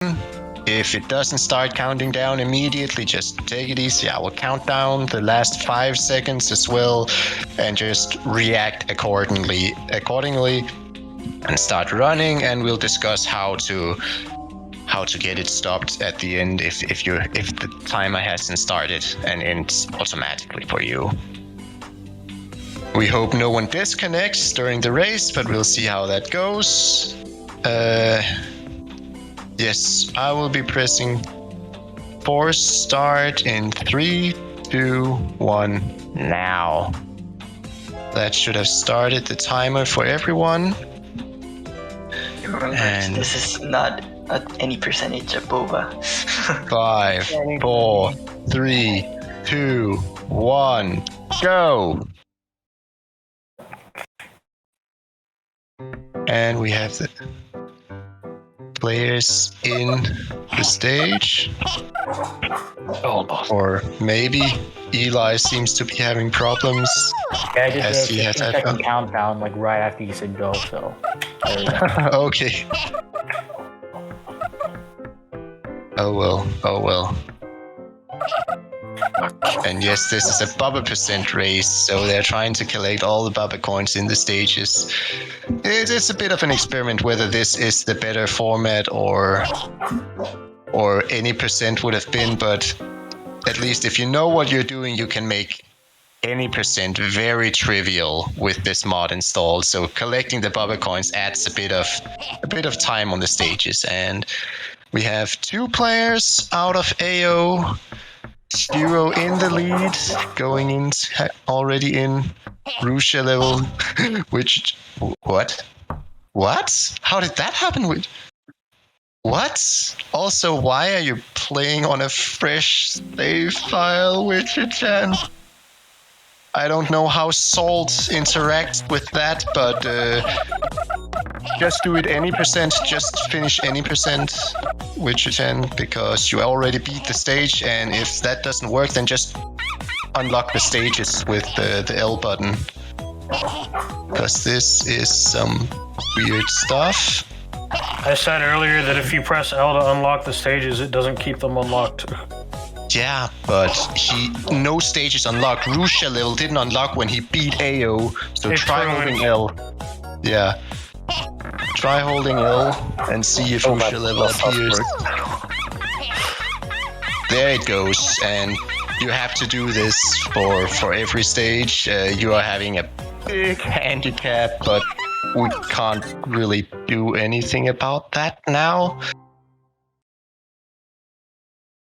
If it doesn't start counting down immediately, just take it easy. I will count down the last 5 seconds as well, and just react accordingly, and start running. And we'll discuss how to get it stopped at the end if the timer hasn't started and ends automatically for you. We hope no one disconnects during the race, but we'll see how that goes. Yes, I will be pressing force start in 3, 2, 1 now. That should have started the timer for everyone. Remember, And this is not any percentage of Bubba. 5, 4, 3, 2, 1, go! And we have the players in the stage. Almost. Or maybe Eli seems to be having problems. Yeah, I did As the he has 15-second countdown, like right after you said go, so. Okay. Oh well. And yes, this is a Bubba percent race, so they're trying to collect all the Bubba coins in the stages. It's a bit of an experiment whether this is the better format or any percent would have been, but at least if you know what you're doing, you can make any percent very trivial with this mod installed. So collecting the Bubba coins adds a bit of time on the stages, and we have 2 players out of AO. 0 in the lead, going in already in Russia level. Which what? How did that happen? What? Also, why are you playing on a fresh save file, Witcher-chan? I don't know how Salt interacts with that, but just do it any percent, just finish any percent, Witcher-chan, because you already beat the stage, and if that doesn't work, then just unlock the stages with the L button. Because this is some weird stuff. I said earlier that if you press L to unlock the stages, it doesn't keep them unlocked. Yeah, but no stages unlocked. Russia level didn't unlock when he beat AO, so It's try ruined. holding L. Yeah. Try holding L and see if Russia level appears. There it goes, and you have to do this for every stage. You are having a big handicap, but we can't really do anything about that now.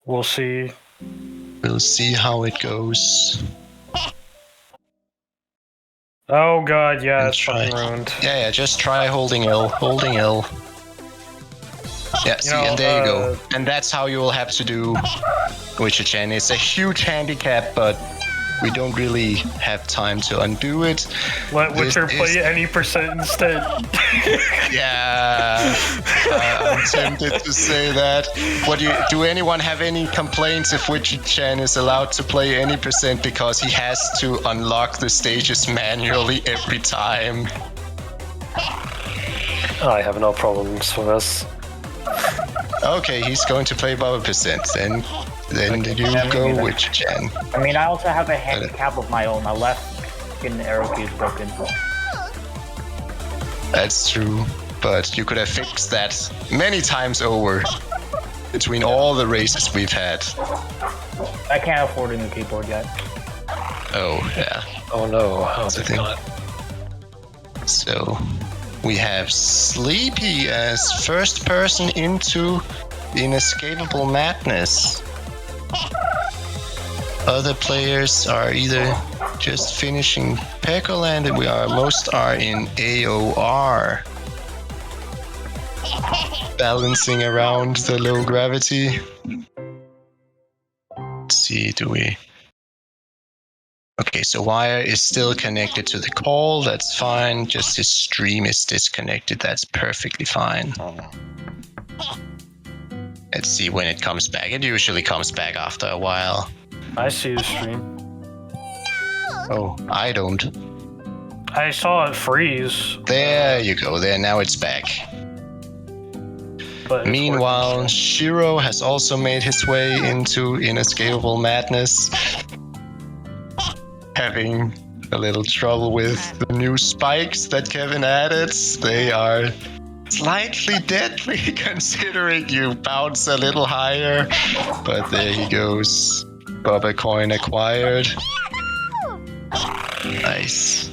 We'll see. We'll see how it goes. Oh god, yeah, And it's fucking ruined. Yeah, just try holding L. Yeah, see, and there you go. And that's how you will have to do Witcher-chan. It's a huge handicap, but we don't really have time to undo it. Let Witcher play any percent instead. Yeah, I'm tempted to say that. Do anyone have any complaints if Witcher-chan is allowed to play any percent because he has to unlock the stages manually every time? I have no problems with this. Okay, he's going to play Bubba percent. Then you go Witcher-chan. I mean, I also have a handicap of my own. My left fucking arrow key is broken. That's true, but you could have fixed that many times over between all the races we've had. I can't afford a new keyboard yet. Oh, yeah. Oh no, how's it going? So, we have Sleepy as first person into Inescapable Madness. Other players are either just finishing Pekoland, and most are in AOR. Balancing around the low gravity. Let's see, Okay, so Wire is still connected to the call, that's fine. Just his stream is disconnected, that's perfectly fine. Let's see when it comes back. It usually comes back after a while. I see the stream. Oh, I don't. I saw it freeze. There you go, now it's back. but it's Meanwhile, working. Shiro has also made his way into Inescapable Madness, having a little trouble with the new spikes that Kevin added. They are slightly deadly considering you bounce a little higher, but there he goes. Bubba coin acquired. Nice.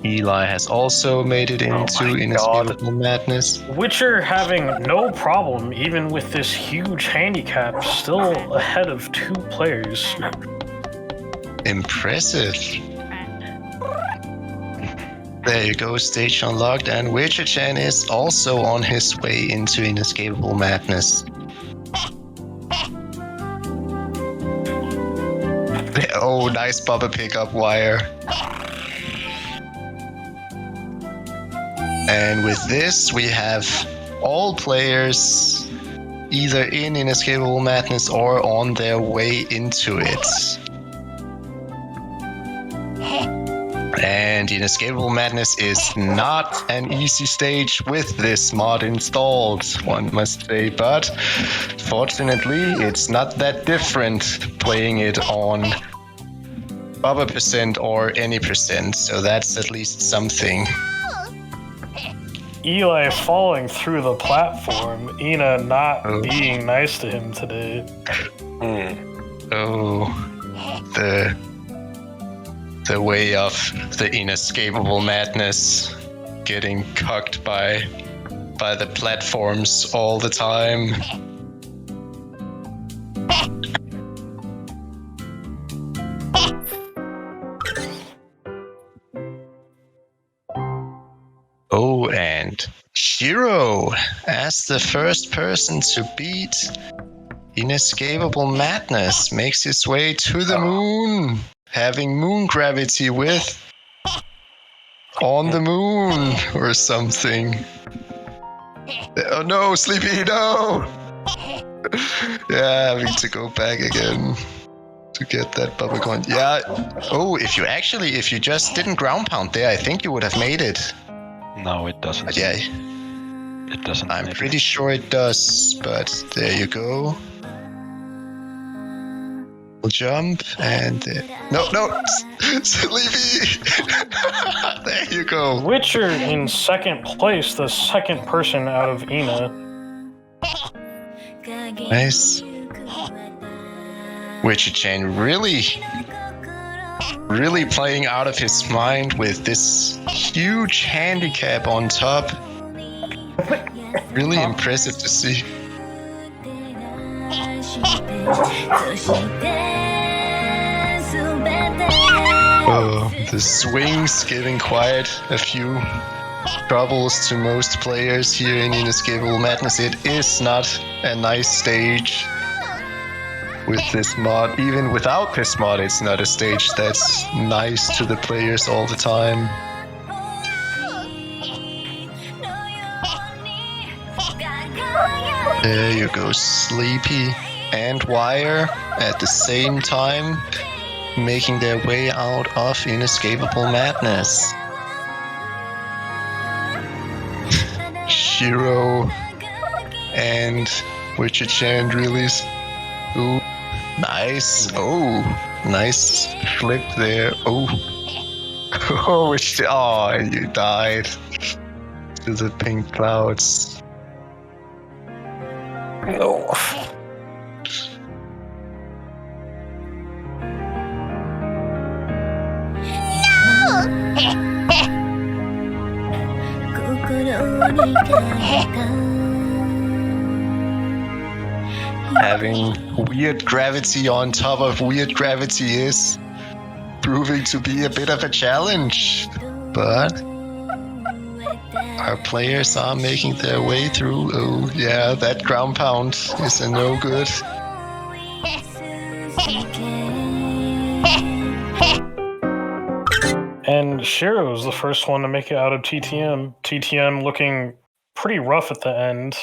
Eli has also made it into Inescapable Madness. Witcher having no problem, even with this huge handicap, still ahead of 2 players. Impressive. There you go, stage unlocked, and Witcher-chan is also on his way into Inescapable Madness. Oh, nice Bubba pickup wire. And with this, we have all players either in Inescapable Madness or on their way into it. And Inescapable Madness is not an easy stage with this mod installed, one must say, but fortunately it's not that different playing it on Bubba percent or any percent, so that's at least something. Eli falling through the platform, Ina not being nice to him today. Oh, the way of the Inescapable Madness, getting cucked by the platforms all the time. Oh, and Shiro, as the first person to beat Inescapable Madness, makes his way to the moon, having moon gravity with on the moon or something. Oh no, Sleepy, no! Yeah, having to go back again to get that Bubba coin. Yeah. Oh, if you just didn't ground pound there, I think you would have made it. No, it doesn't. But yeah, It doesn't. I'm make pretty it. sure it does, but there you go. We'll jump and no, Sleepy. There you go. Witcher in second place, the second person out of Ina. Nice. Witcher-chan really playing out of his mind with this huge handicap on top. Really impressive to see. Oh, the swings giving quite a few troubles to most players here in Inescapable Madness. It is not a nice stage with this mod. Even without this mod, it's not a stage that's nice to the players all the time. There you go, Sleepy and Wire at the same time, making their way out of Inescapable Madness. Shiro and Witcher-chan really. Ooh, nice. Oh, nice flip there. Oh, oh, you died to the pink clouds. No. Having weird gravity on top of weird gravity is proving to be a bit of a challenge, but our players are making their way through. Oh yeah, that ground pound is a no good. And Shiro's the first one to make it out of TTM. TTM looking pretty rough at the end.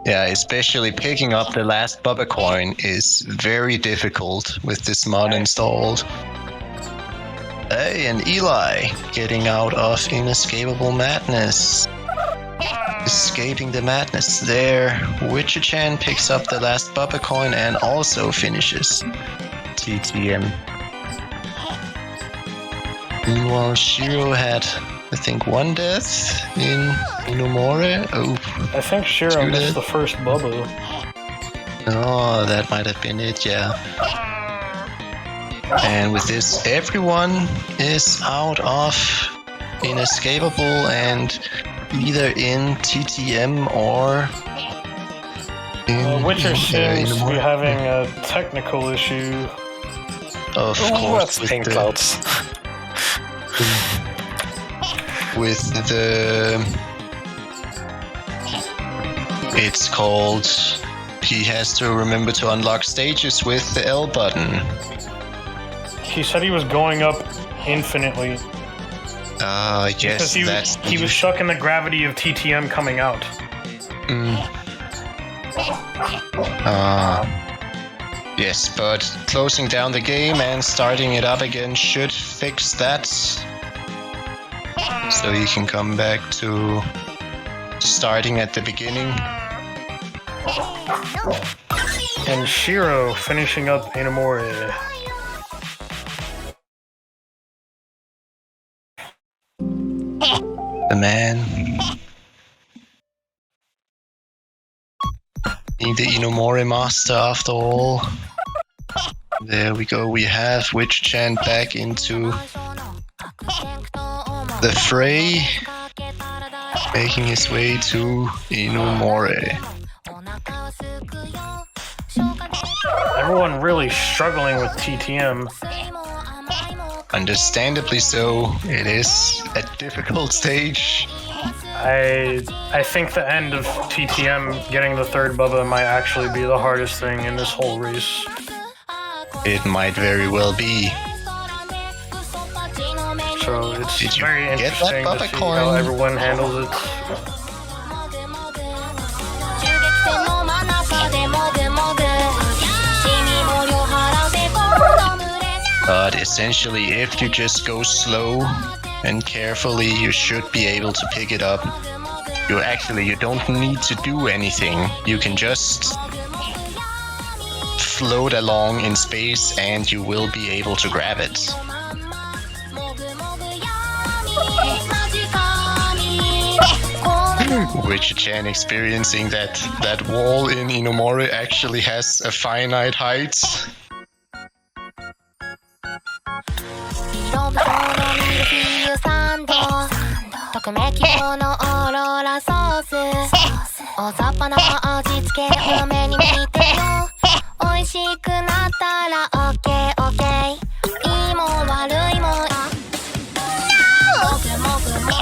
Yeah, especially picking up the last Bubba coin is very difficult with this mod installed. Hey, and Eli getting out of Inescapable Madness. escaping the madness there. Witcher-chan picks up the last Bubba coin and also finishes TTM. Meanwhile, Shiro had, I think, 1 death in Inomore. Oh, I think Shiro Two missed dead. the first Bubba. oh, that might have been it, yeah. And with this, everyone is out of inescapable and either in TTM or in Witcher seems to be Inomore. having a technical issue. Of Oh, course, that's pink clouds. with the it's called he has to remember to unlock stages with the L button. He said he was going up infinitely because Yes, he was stuck in the gravity of TTM coming out. Yes, but closing down the game and starting it up again should fix that. So he can come back to starting at the beginning. And Shiro finishing up Inomore. The man. Being the Inomore master after all. There we go, we have Witch-chan back into the fray, making his way to Inomore. Everyone really struggling with TTM. Understandably so, it is a difficult stage. I think the end of TTM getting the third Bubba might actually be the hardest thing in this whole race. It might very well be. So it's Did you very get that interesting to Bubba see coin? how everyone handles it. But essentially, if you just go slow and carefully, you should be able to pick it up. You don't need to do anything. You can just float along in space and you will be able to grab it. Witcher-chan experiencing that wall in Inomore actually has a finite height.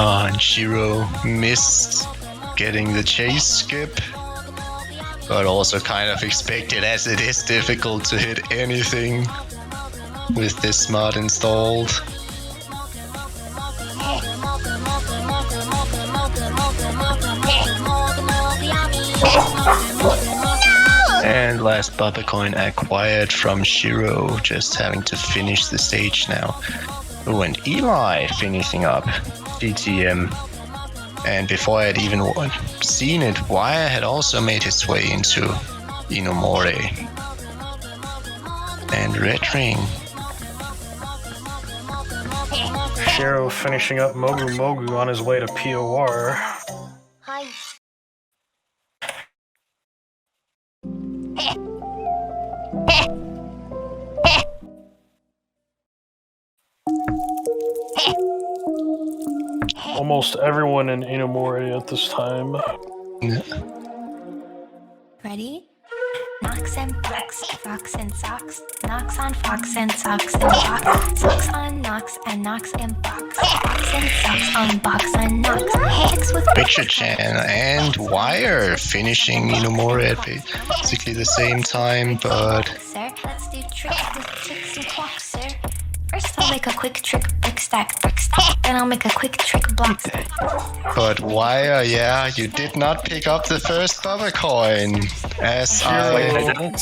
And Shiro missed getting the chase skip, but also kind of expected, as it is difficult to hit anything with this mod installed. And last Bubba coin acquired from Shiro, just having to finish the stage now. Oh, and Eli finishing up GTM. And before I had even seen it, Wire had also made his way into Inomore. And Red Ring. Shiro finishing up Mogu Mogu on his way to POR. Almost everyone in Inomore at this time. Ready? Knocks and bucks, fox and socks. Knocks on fox and socks and box. Socks on knocks and knocks and box. Fox and socks on box and knocks. Kicks with Witcher-chan and Wire finishing Inomore at basically the same time, but sir. Let's do tricks with ticks and clocks, sir. First I'll make a quick trick, brick stack, brick stack. Then I'll make a quick trick, block stack. Wire, yeah, you did not pick up the first Bubba coin. As Wait, I I... didn't.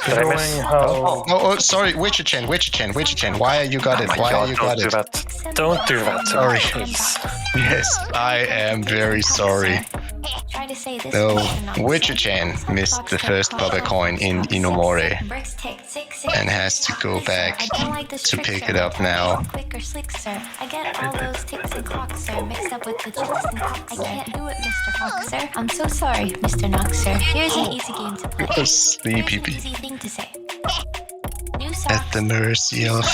Did I miss? Showing how Oh, sorry, Witcher-chan. Wire, you got it. Wire, you got Don't do it. that. Don't do that. Sorry. Please. Yes, I am very sorry. Try to say this. No, Mr. Knox. Witcher-chan missed the first Bubba coin in Inomore Bricks tick, tick, and has to go back I don't like this to trick, pick sir. it up now. Quick or slick, sir. I get all those ticks and clocks, sir, mixed up with the chicks and cocks. I can't do it, Mr. Fox, sir. I'm so sorry, Mr. Knox, sir. Here's an easy game to play. A sleepy Here's an bee easy thing to say. New at socks. the mercy of.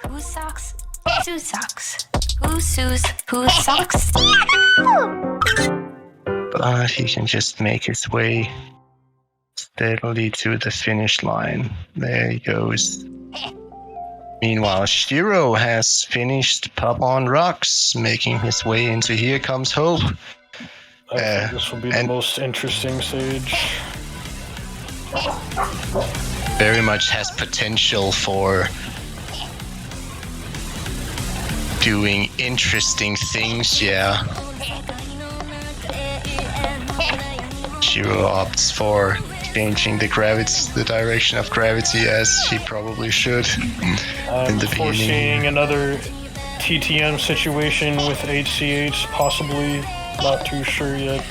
Whose socks? Sue's socks. Who's Sue's? Whose socks? But he can just make his way steadily to the finish line. There he goes. Meanwhile, Shiro has finished Pop on Rocks, making his way into Here Comes Hope. I think this will be the and- most interesting stage. Very much has potential for doing interesting things, yeah. Shiro opts for changing the direction of gravity as he probably should in the beginning. Foreseeing another TTM situation with HCH, possibly. Not too sure yet.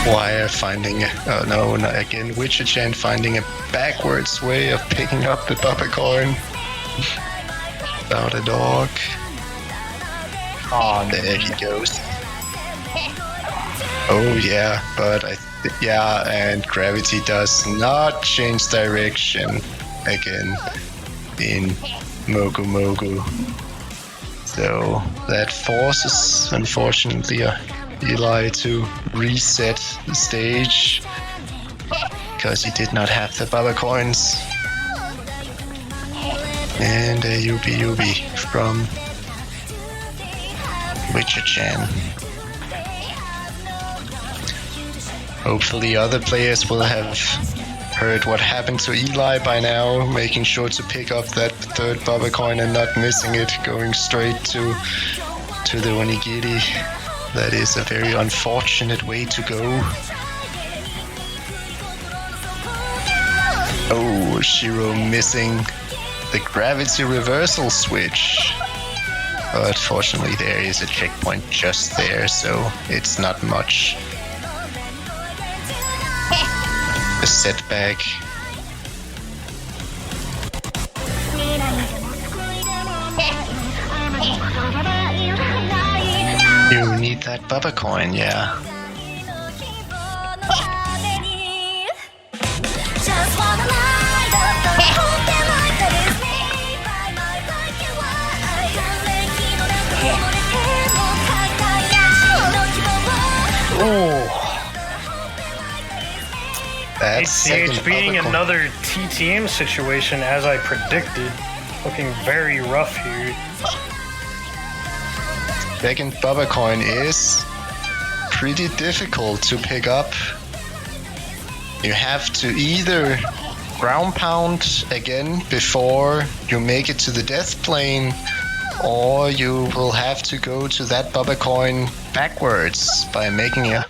Wire finding again, Witcher-chan finding a backwards way of picking up the Bubba coin. Without a dog. Oh, There he goes. Oh yeah, but and gravity does not change direction again in Mogu Mogu. So that forces, unfortunately, Eli to reset the stage because he did not have the Bubba coins. And a Yubi Yubi from Witcher-chan. Hopefully other players will have heard what happened to Eli by now, making sure to pick up that third Bubba coin and not missing it, going straight to the onigiri. That is a very unfortunate way to go. Oh, Shiro missing the gravity reversal switch. But fortunately there is a checkpoint just there, so it's not much a setback. You need that Bubba coin, yeah. That's second HCH being Bubba coin. another TTM situation as I predicted. Looking very rough here. Second Bubba coin is pretty difficult to pick up. You have to either ground pound again before you make it to the death plane, or you will have to go to that Bubba coin backwards by making it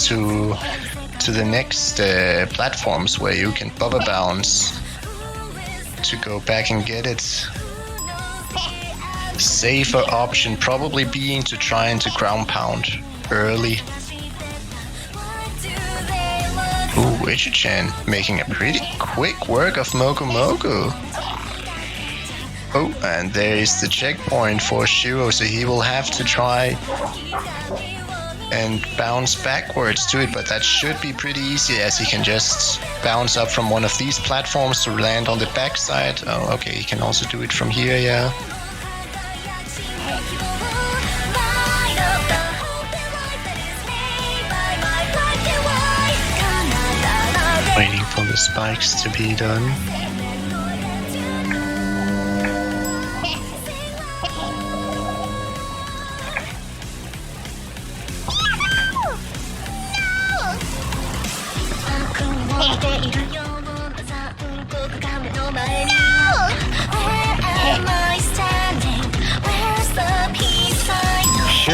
to the next platforms where you can Bubba bounce to go back and get it. Safer option probably being to try and to ground pound early. Ooh, Witcher-chan making a pretty quick work of Mogu Mogu. Oh, and there is the checkpoint for Shiro, so he will have to try and bounce backwards to it, but that should be pretty easy as he can just bounce up from one of these platforms to land on the backside. Oh, okay, he can also do it from here, yeah. Waiting for the spikes to be done.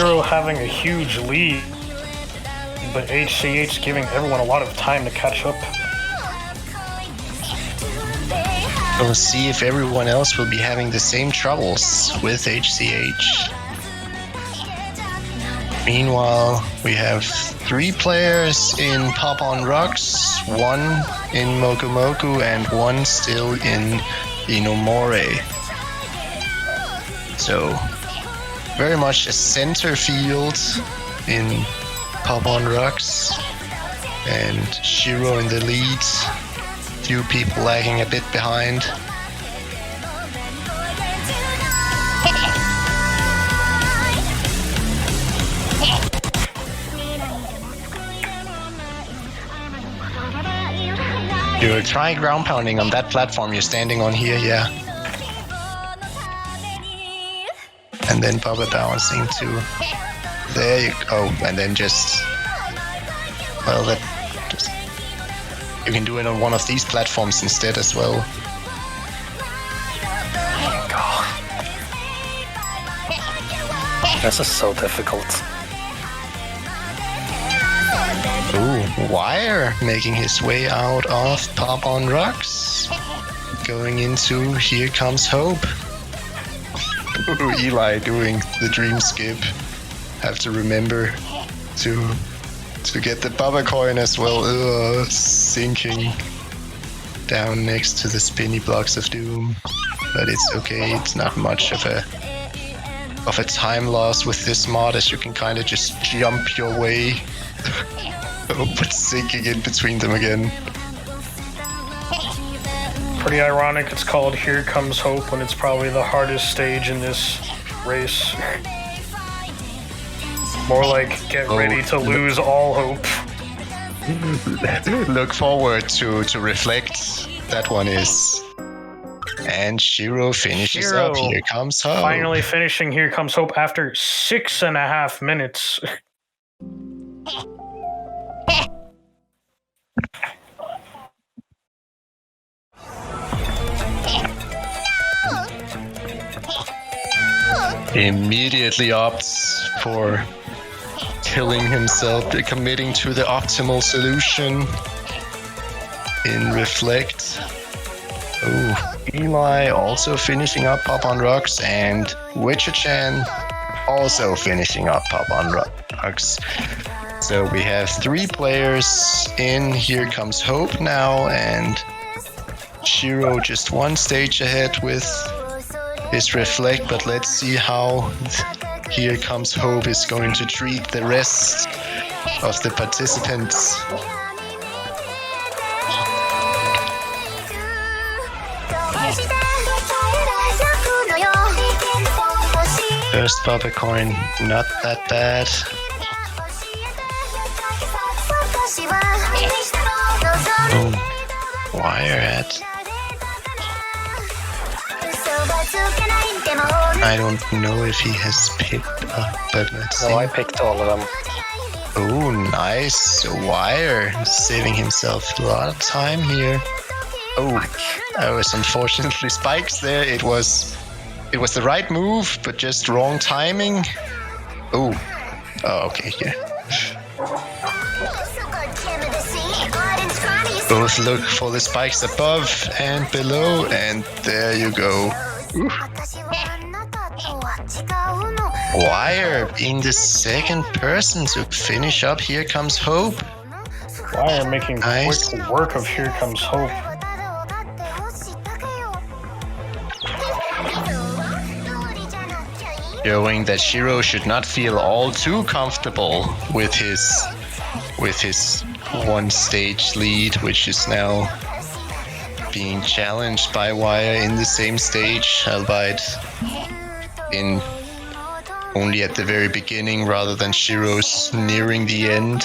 Shiro having a huge lead, but HCH giving everyone a lot of time to catch up. We'll see if everyone else will be having the same troubles with HCH. Meanwhile, we have 3 players in Pop on Rocks, 1 in Moku Moku, and 1 still in Inomore. So, very much a center field in Pop on Rocks, and Shiro in the lead. Few people lagging a bit behind. You're trying ground pounding on that platform you're standing on here, yeah. And then Bubba bouncing to... There you go, and then just... Well, that... Just, you can do it on one of these platforms instead as well. This is so difficult. Ooh, Wire making his way out of Pop on Rocks. Going into Here Comes Hope. Ooh, Eli doing the dream skip. Have to remember to get the Bubba coin as well. Ugh, sinking down next to the spinny blocks of doom. But it's okay, it's not much of a time loss with this mod, as you can kind of just jump your way. But sinking in between them again. Pretty ironic it's called Here Comes Hope when it's probably the hardest stage in this race. More like get ready to lose all hope. Look forward to Reflect. That one is. And Shiro finishes up. Here Comes Hope. Finally finishing Here Comes Hope after 6.5 minutes. Immediately opts for killing himself, committing to the optimal solution in Reflect. Oh, Eli also finishing up Pop on Rocks, and Witcher-chan also finishing up Pop on Rocks. So we have 3 players in Here Comes Hope now, and Shiro just 1 stage ahead with his Reflect, but let's see how Here Comes Hope is going to treat the rest of the participants. First Bubba coin, not that bad. Oh, Wire at. I don't know if he has picked up, but let's see. No, I picked all of them. Oh, nice. Wire saving himself a lot of time here. Oh, that was unfortunately spikes there. It was the right move, but just wrong timing. Oh, okay, here. Both look for the spikes above and below, and there you go. Ooh. Wire being the second person to finish up Here Comes Hope. Wire making Nice. quick work of Here Comes Hope. Showing that Shiro should not feel all too comfortable with his 1 stage lead, which is now being challenged by Wire in the same stage, albeit in only at the very beginning rather than Shiro's nearing the end.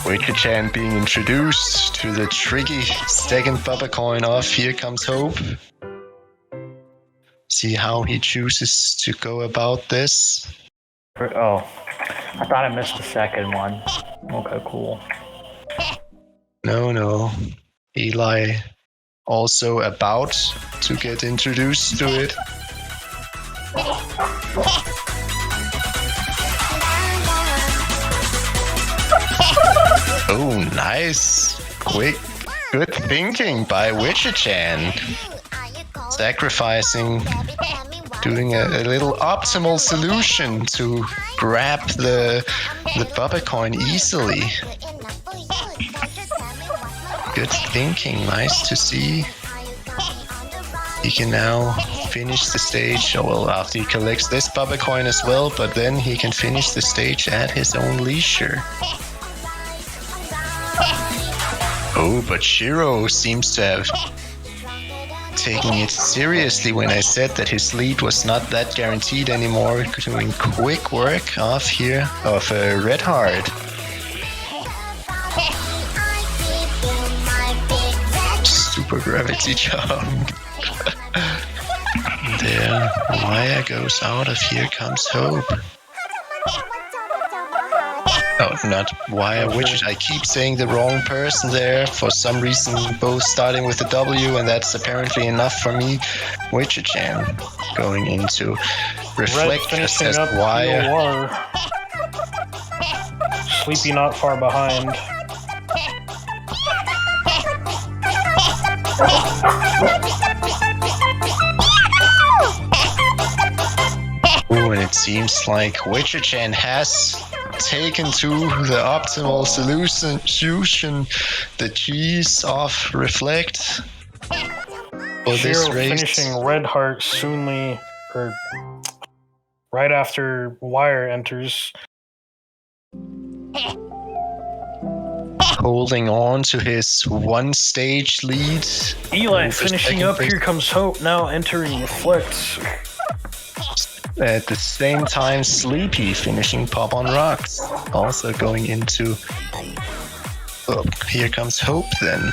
Witcher-chan being introduced to the tricky second Bubba coin off Here Comes Hope. See how he chooses to go about this. Oh, I thought I missed the second one. Okay, cool. No. Eli also about to get introduced to it. Oh, nice. Quick. Good thinking by Witcher-chan. Sacrificing, doing a little optimal solution to grab the Bubba coin easily. Good thinking, nice to see. He can now finish the stage, well, after he collects this Bubba coin as well, but then he can finish the stage at his own leisure. Oh, but Shiro seems to have taken it seriously when I said that his lead was not that guaranteed anymore, doing quick work off here of Red Heart. Super gravity jump. There, Wire goes out of Here Comes Hope. Oh, not Wire, Widget. I keep saying the wrong person there. For some reason, both starting with a W, and that's apparently enough for me. Witcher-chan going into Reflect just as Wire. Sleepy not far behind. Ooh, and it seems like Witcher-chan has taken to the optimal solution, the cheese of Reflect for this race. Finishing Red Heart soonly, or right after Wire enters. Holding on to his one stage lead. Eli finishing up Here Comes Hope, now entering Reflect. At the same time, Sleepy finishing Pop on Rocks. Also going into... Oh, Here Comes Hope then.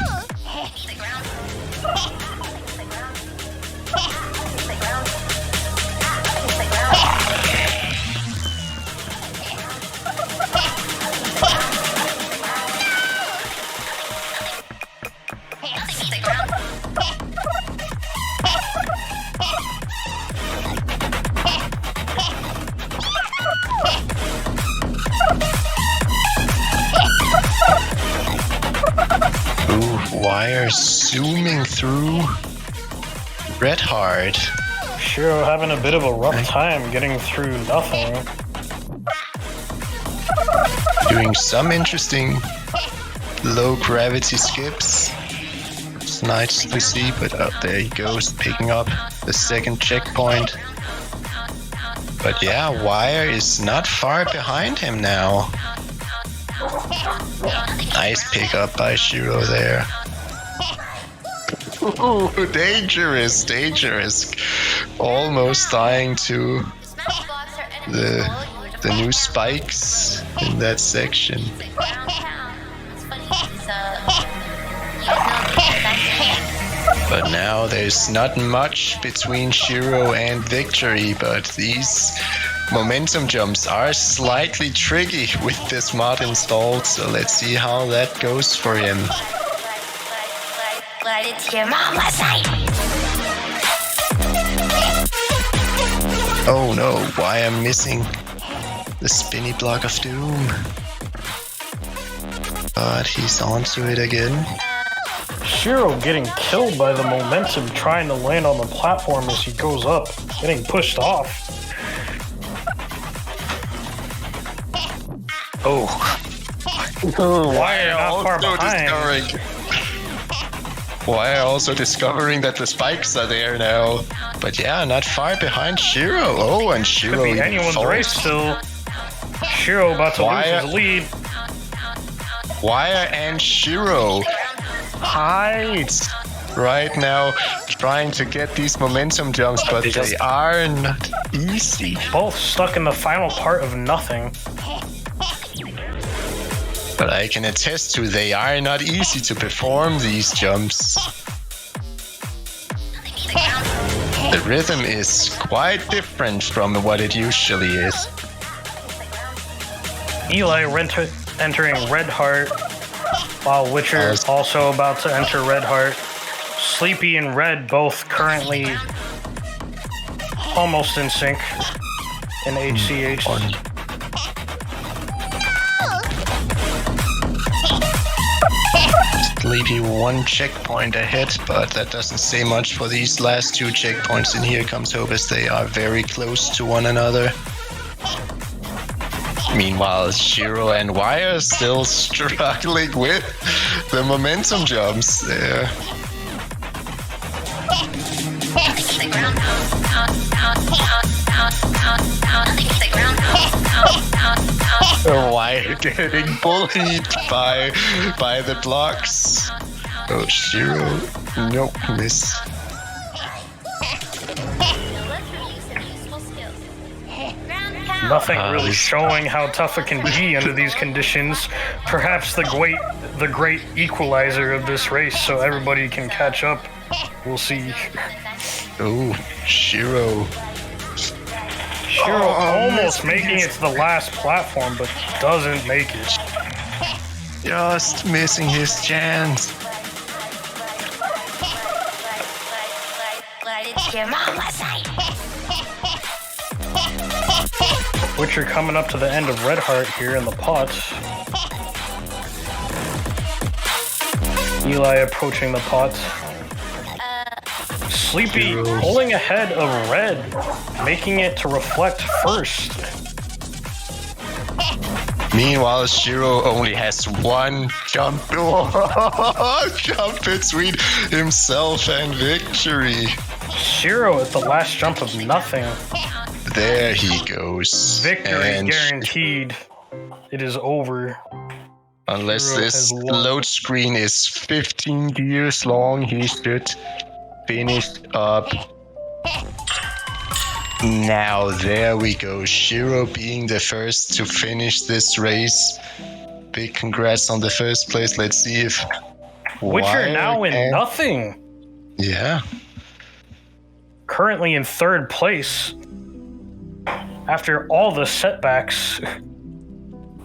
Wire zooming through Red Heart. Shiro having a bit of a rough time getting through nothing. Doing some interesting low gravity skips. It's nice to see, but there he goes, picking up the second checkpoint. But yeah, Wire is not far behind him now. Nice pickup by Shiro there. Ooh, dangerous. Almost dying to the new spikes in that section. But now there's not much between Shiro and victory, but these momentum jumps are slightly tricky with this mod installed, so let's see how that goes for him. Glad it's your mom last night. Oh no, why am missing the spinny block of doom? But he's onto it again. Shiro getting killed by the momentum, trying to land on the platform as he goes up, getting pushed off. Oh. Why not far behind? Why also discovering that the spikes are there now. But yeah, not far behind Shiro. Oh, and Shiro Could be even anyone's falls. race still. Shiro about to lose his lead. Wire and Shiro hides right now, trying to get these momentum jumps, but they are not easy. Both stuck in the final part of nothing. But I can attest to they are not easy to perform these jumps. The rhythm is quite different from what it usually is. Eli entering Red Heart, while Witcher is also about to enter Red Heart. Sleepy and Red both currently almost in sync in HCH. Sleepy one checkpoint ahead, but that doesn't say much for these last two checkpoints. And here comes Hope as they are very close to one another. Meanwhile, Shiro and Y are still struggling with the momentum jumps there. Y getting bullied by the blocks. Oh, Shiro. Nope, miss. Nothing really showing how tough it can be under these conditions. Perhaps the great equalizer of this race, so everybody can catch up. We'll see. Oh, Shiro. Shiro almost making it to the last platform, but doesn't make it. Just missing his chance. Witcher coming up to the end of Red Heart here in the pot. Eli approaching the pot. Sleepy pulling ahead of Red, making it to Reflect first. Meanwhile, Shiro only has one jump. Jump between himself and victory. Shiro at the last jump of nothing. There he goes. Victory And guaranteed. It is over. unless Shiro this has won. load screen is 15 years long, he should finish up. Now, there we go. Shiro being the first to finish this race. Big congrats on the first place. Let's see if Witcher now in can- nothing. Yeah. Currently in third place. After all the setbacks.